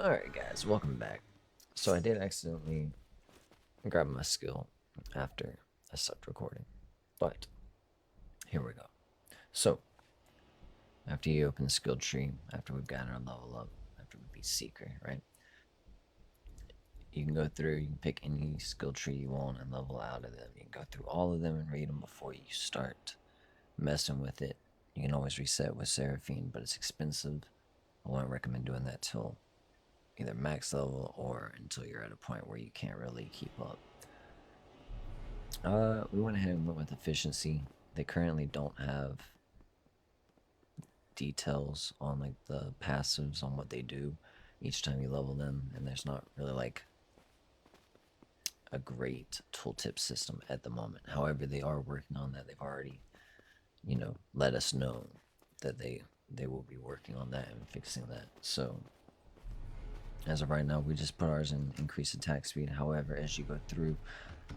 Alright guys, welcome back. So I did accidentally grab my skill after I stopped recording. But here we go. So after you open the skill tree, after we've gotten our level up, after we beat Seeker, right? You can go through, you can pick any skill tree you want and level out of them. You can go through all of them and read them before you start messing with it. You can always reset with Seraphine, but it's expensive. I wouldn't recommend doing that till either max level or until you're at a point where you can't really keep up. We went ahead and went with efficiency. They currently don't have details on like the passives on what they do each time you level them, and there's not really like a great tooltip system at the moment. However, they are working on that. They've already, let us know that they will be working on that and fixing that. So as of right now, we just put ours in increased attack speed. However, as you go through,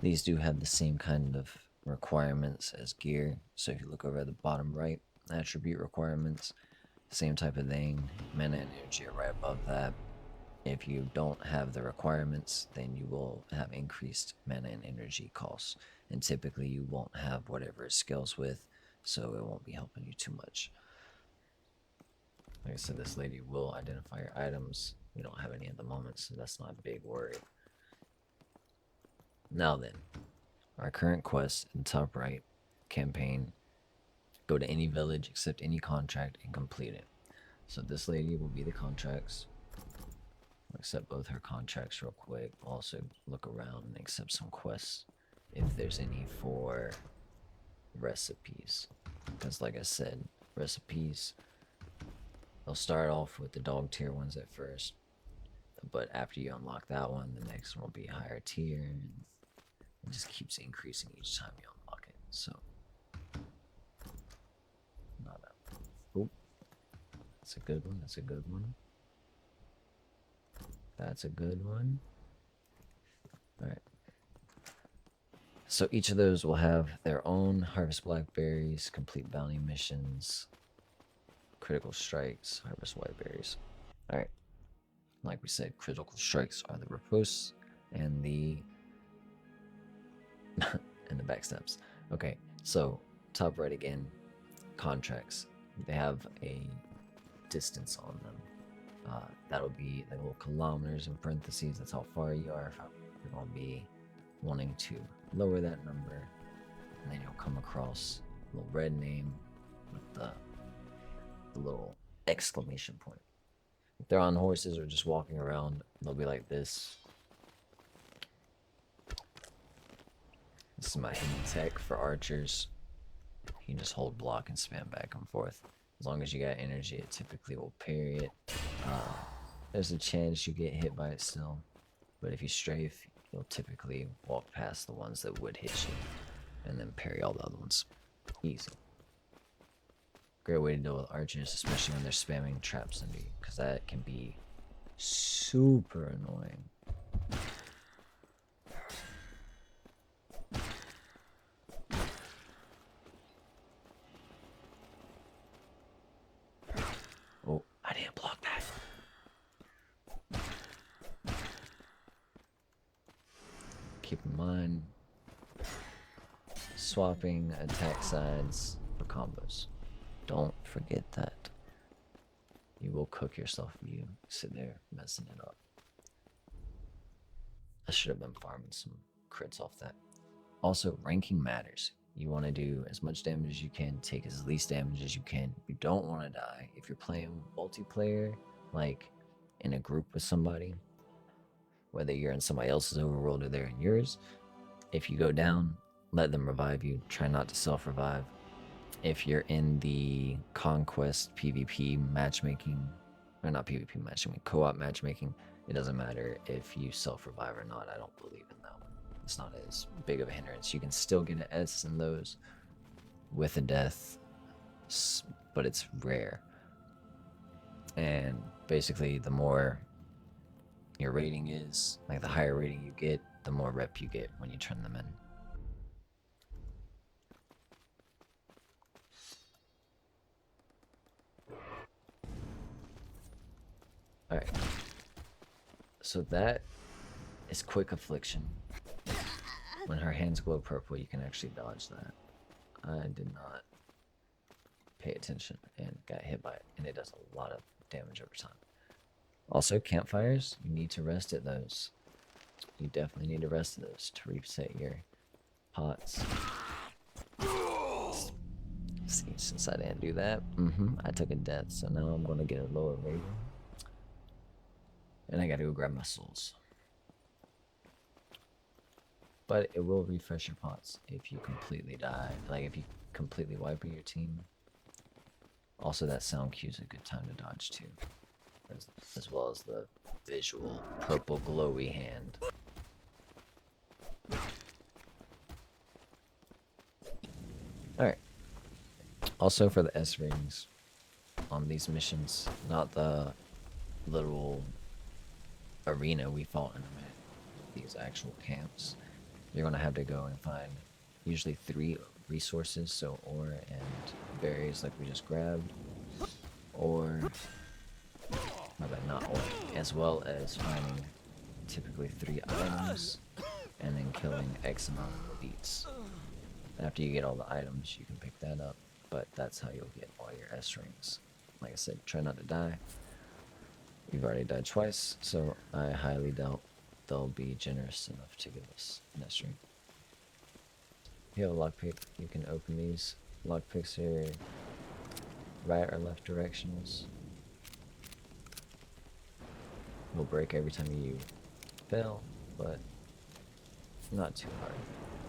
these do have the same kind of requirements as gear. So if you look over at the bottom right, attribute requirements, same type of thing. Mana and energy are right above that. If you don't have the requirements, then you will have increased mana and energy costs. And typically you won't have whatever it scales with, so it won't be helping you too much. Like I said, this lady will identify your items. We don't have any at the moment, so that's not a big worry. Now then, our current quest in the top right, campaign, go to any village, accept any contract, and complete it. So this lady will be the contracts. We'll accept both her contracts real quick. We'll also look around and accept some quests if there's any for recipes. Because like I said, recipes, they'll start off with the dog tier ones at first. But after you unlock that one, the next one will be higher tier, and it just keeps increasing each time you unlock it. So, not that. Oh, that's a good one. That's a good one. That's a good one. Alright. So each of those will have their own harvest blackberries, complete bounty missions, critical strikes, harvest whiteberries. Alright. Like we said, critical strikes are the riposte and the and the backstabs. Okay, so top right again, contracts. They have a distance on them. That'll be like little kilometers in parentheses. That's how far you are. If you're gonna be wanting to lower that number, and then you'll come across a little red name with the little exclamation point. If they're on horses or just walking around, they'll be like this. This is my hidden tech for archers. You can just hold block and spam back and forth. As long as you got energy, it typically will parry it. There's a chance you get hit by it still, but if you strafe, you'll typically walk past the ones that would hit you and then parry all the other ones. Easy. Great way to deal with archers, especially when they're spamming traps into you, because that can be super annoying. Oh, I didn't block that. Keep in mind, swapping attack sides for combos. Don't forget that. You will cook yourself if you sit there messing it up. I should have been farming some crits off that. Also, ranking matters. You want to do as much damage as you can, take as least damage as you can. You don't want to die. If you're playing multiplayer, like in a group with somebody, whether you're in somebody else's overworld or they're in yours, if you go down, let them revive you. Try not to self-revive. If you're in the conquest PvP matchmaking, or not PvP matchmaking, co-op matchmaking, it doesn't matter if you self-revive or not. I don't believe in that one. It's not as big of a hindrance. You can still get an S in those with a death, but it's rare. And basically, the more your rating is, like the higher rating you get, the more rep you get when you turn them in. Alright. So that is quick affliction. When her hands glow purple, you can actually dodge that. I did not pay attention and got hit by it, and it does a lot of damage over time. Also, campfires, you need to rest at those. You definitely need to rest at those to reset your pots. See, since I didn't do that, I took a death, so now I'm gonna get a lower rating. And I gotta go grab my souls. But it will refresh your pots if you completely die. Like if you completely wipe your team. Also, that sound cue is a good time to dodge too. As well as the visual purple glowy hand. Alright. Also for the S rings on these missions, not the little arena we fought in, these actual camps, you're gonna have to go and find usually 3 resources, so ore and berries like we just grabbed, or not ore, as well as finding typically 3 items and then killing X amount of beats. After you get all the items, you can pick that up, but that's how you'll get all your S rings. Like I said, try not to die. We've already died twice, so I highly doubt they'll be generous enough to give us an S ring. If you have a lockpick, you can open these. Lockpicks are right or left directionals. Will break every time you fail, but not too hard.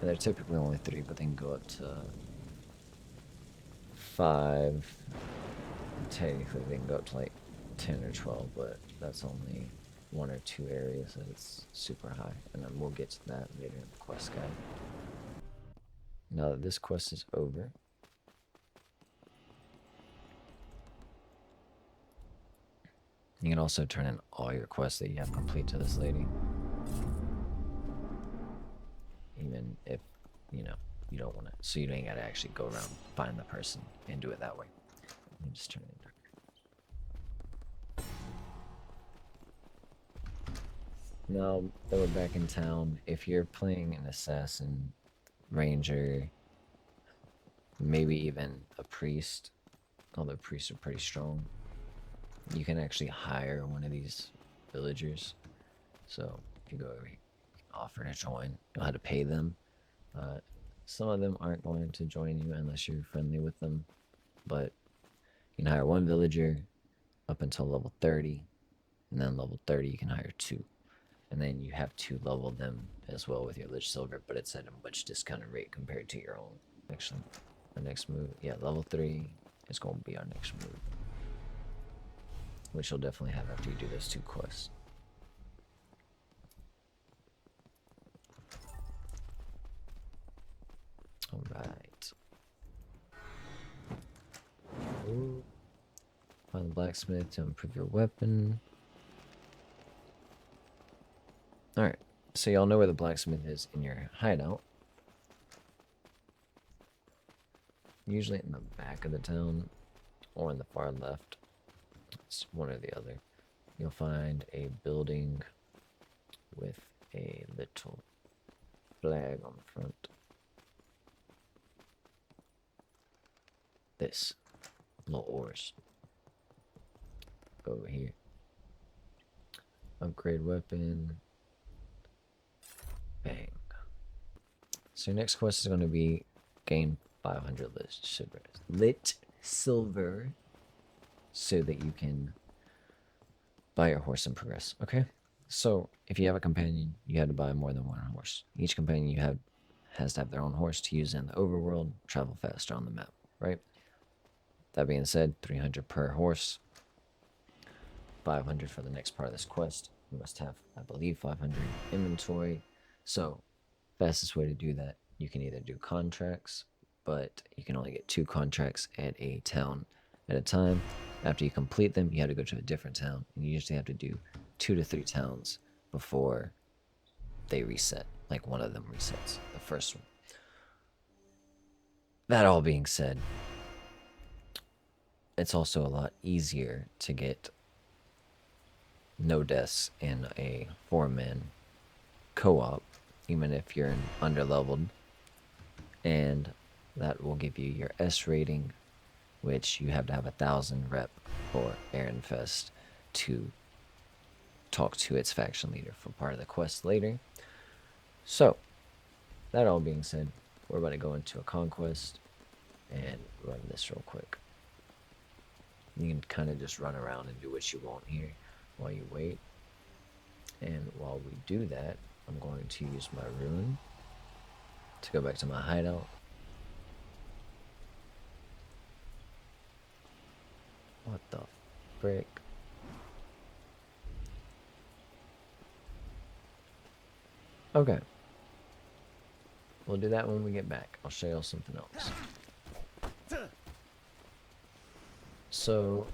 And they're typically only 3, but they can go up to 5. Technically, they can go up to like 10 or 12, but that's only 1 or 2 areas that it's super high. And then we'll get to that later in the quest guide. Now that this quest is over, you can also turn in all your quests that you have complete to this lady. Even if, you don't want to, so you ain't got to actually go around, find the person, and do it that way. Let me just turn it in. Now that we're back in town, if you're playing an assassin, ranger, maybe even a priest, although priests are pretty strong, you can actually hire one of these villagers. So if you go over here, offer to join, you'll have to pay them. Some of them aren't going to join you unless you're friendly with them, but you can hire 1 villager up until level 30, and then level 30 you can hire 2. And then you have to level them as well with your Lich Silver, but it's at a much discounted rate compared to your own. Actually, our next move, yeah, level 3 is going to be our next move, which you'll definitely have after you do those 2 quests. Alright. Find the blacksmith to improve your weapon. Alright, so y'all know where the blacksmith is in your hideout. Usually in the back of the town or in the far left. It's one or the other. You'll find a building with a little flag on the front. This. Little ores. Go over here. Upgrade weapon. Bang. So your next quest is going to be gain 500 lit silver so that you can buy your horse and progress. Okay? So if you have a companion, you have to buy more than 1 horse. Each companion you have has to have their own horse to use in the overworld, travel faster on the map, right? That being said, 300 per horse, 500 for the next part of this quest. You must have, I believe, 500 inventory. So, fastest way to do that, you can either do contracts, but you can only get 2 contracts at a town at a time. After you complete them, you have to go to a different town, and you usually have to do 2 to 3 towns before they reset. Like one of them resets, the first one. That all being said, it's also a lot easier to get no deaths in a 4-man co-op, even if you're underleveled, and that will give you your S rating, which you have to have 1,000 rep for Fest to talk to its faction leader for part of the quest later. So, that all being said, we're about to go into a conquest and run this real quick. You can kind of just run around and do what you want here while you wait. And while we do that, I'm going to use my rune to go back to my hideout. What the frick? Okay. We'll do that when we get back. I'll show y'all something else. So,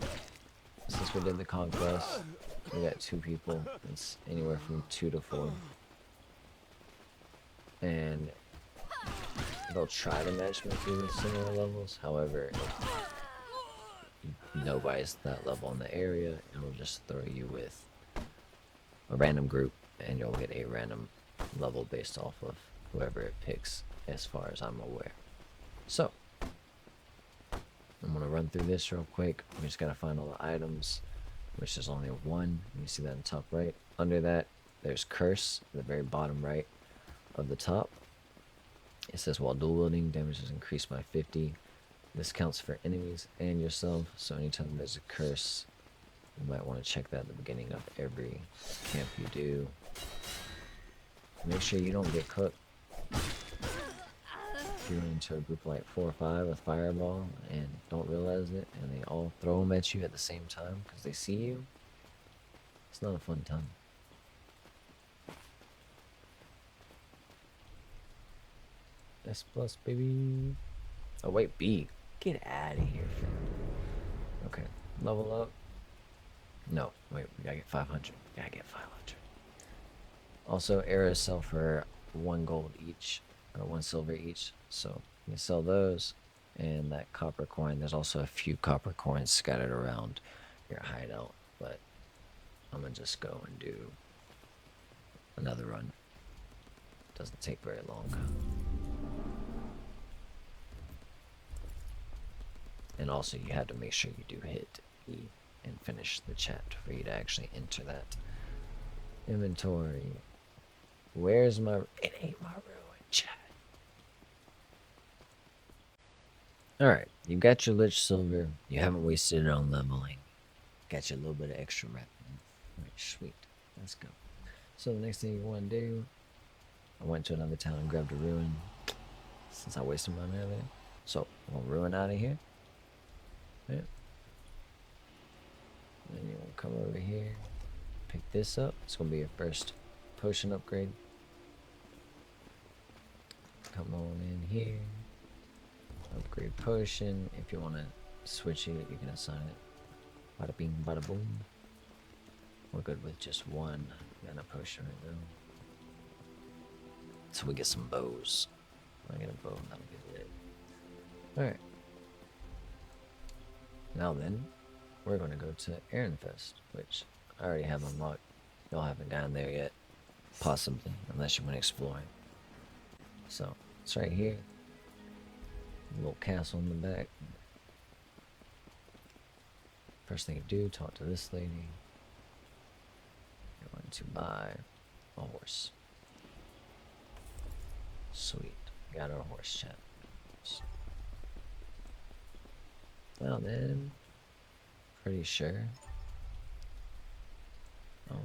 since we did the conquest, we got 2 people. It's anywhere from 2 to 4. And they'll try to match me through similar levels. However, nobody's that level in the area, and we'll just throw you with a random group, and you'll get a random level based off of whoever it picks, as far as I'm aware. So, I'm going to run through this real quick. We just got to find all the items, which is only 1. You see that in the top right. Under that, there's Curse, at the very bottom right of the top. It says, while dual wielding, damage is increased by 50. This counts for enemies and yourself, so anytime there's a curse, you might want to check that at the beginning of every camp you do. Make sure you don't get cooked. If you run into a group like 4 or 5 with Fireball and don't realize it, and they all throw them at you at the same time because they see you, it's not a fun time. S plus, baby. Oh wait, B. Get out of here, fam. Okay, level up. No, wait, we gotta get 500. We gotta get 500. Also, arrows sell for 1 gold each, or 1 silver each. So you sell those, and that copper coin. There's also a few copper coins scattered around your hideout, but I'm gonna just go and do another run. Doesn't take very long. And also, you have to make sure you do hit E and finish the chat for you to actually enter that. Inventory. Where's my... It ain't my ruin, chat. Alright, you got your Lich Silver. You haven't wasted it on leveling. Got you a little bit of extra rep. Alright, sweet. Let's go. So the next thing you want to do... I went to another town and grabbed a ruin. Since I wasted mine earlier. So, we'll ruin out of here. Yep. Then you will come over here, pick this up. It's gonna be your first potion upgrade. Come on in here, upgrade potion. If you want to switch it, you can assign it. Bada bing, bada boom. We're good with just 1 mana potion right now. So we get some bows. I get a bow, that'll be lit. Alright. Now then, we're going to go to Fest, which I already have unlocked. Y'all haven't gotten there yet. Possibly, unless you went exploring. So, it's right here. A little castle in the back. First thing you do, talk to this lady. You're going to buy a horse. Sweet. Got our horse, chat. Well then, pretty sure. Oh,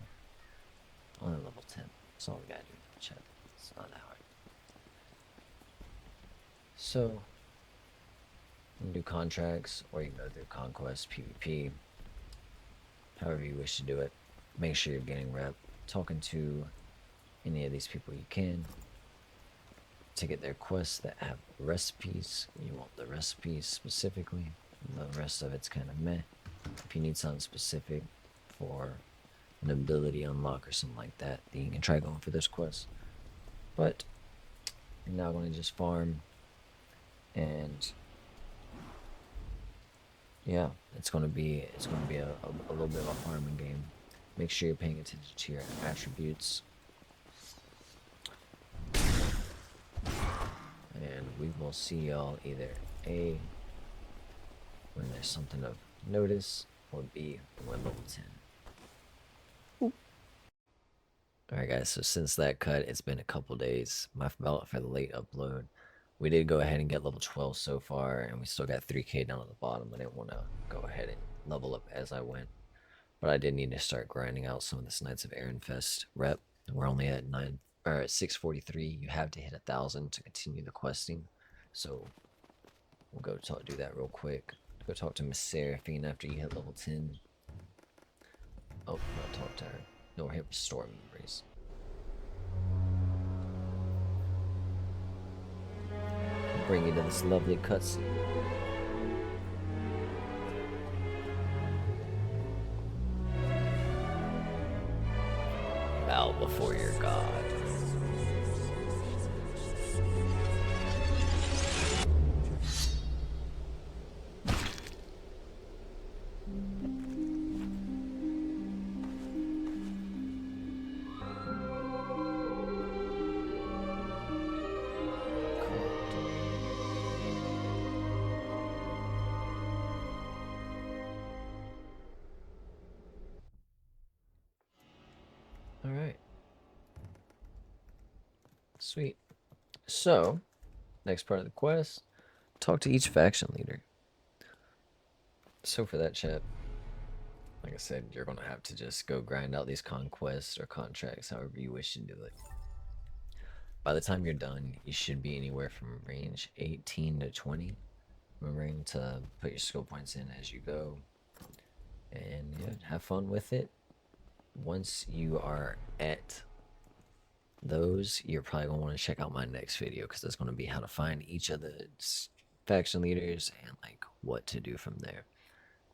only level 10. That's all we gotta do. Chat. It's not that hard. So, you can do contracts, or you can go through conquest, PvP, however you wish to do it. Make sure you're getting rep, talking to any of these people you can. To get their quests that have recipes, you want the recipes specifically. The rest of it's kind of meh. If you need something specific for an ability unlock or something like that, then you can try going for this quest. But you're now going to just farm, and yeah, it's going to be a little bit of a farming game. Make sure you're paying attention to your attributes. And we will see y'all either A, when there's something of notice, or B, when level 10. Alright guys, so since that cut, it's been a couple days. My fault for the late upload. We did go ahead and get level 12 so far, and we still got 3k down at the bottom. I didn't want to go ahead and level up as I went. But I did need to start grinding out some of this Knights of Ehrenfest rep. We're only at 643. You have to hit 1,000 to continue the questing. So we'll go do that real quick. Go talk to Miss Seraphine after you hit level 10. Oh, not talk to her. No, hit restore memories. I'll bring you to this lovely cutscene. Bow before your god. Alright. Sweet. So, next part of the quest, talk to each faction leader. So for that, chat, like I said, you're going to have to just go grind out these conquests or contracts, however you wish to do it. By the time you're done, you should be anywhere from range 18 to 20. Remembering to put your skill points in as you go. And yeah, have fun with it. Once you are at those, you're probably going to want to check out my next video, because it's going to be how to find each of the faction leaders and like what to do from there.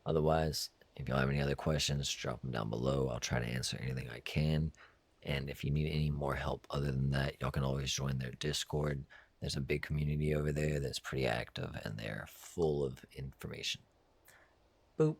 Otherwise, if y'all have any other questions, drop them down below. I'll try to answer anything I can. And if you need any more help other than that, y'all can always join their Discord. There's a big community over there that's pretty active, and they're full of information. Boop.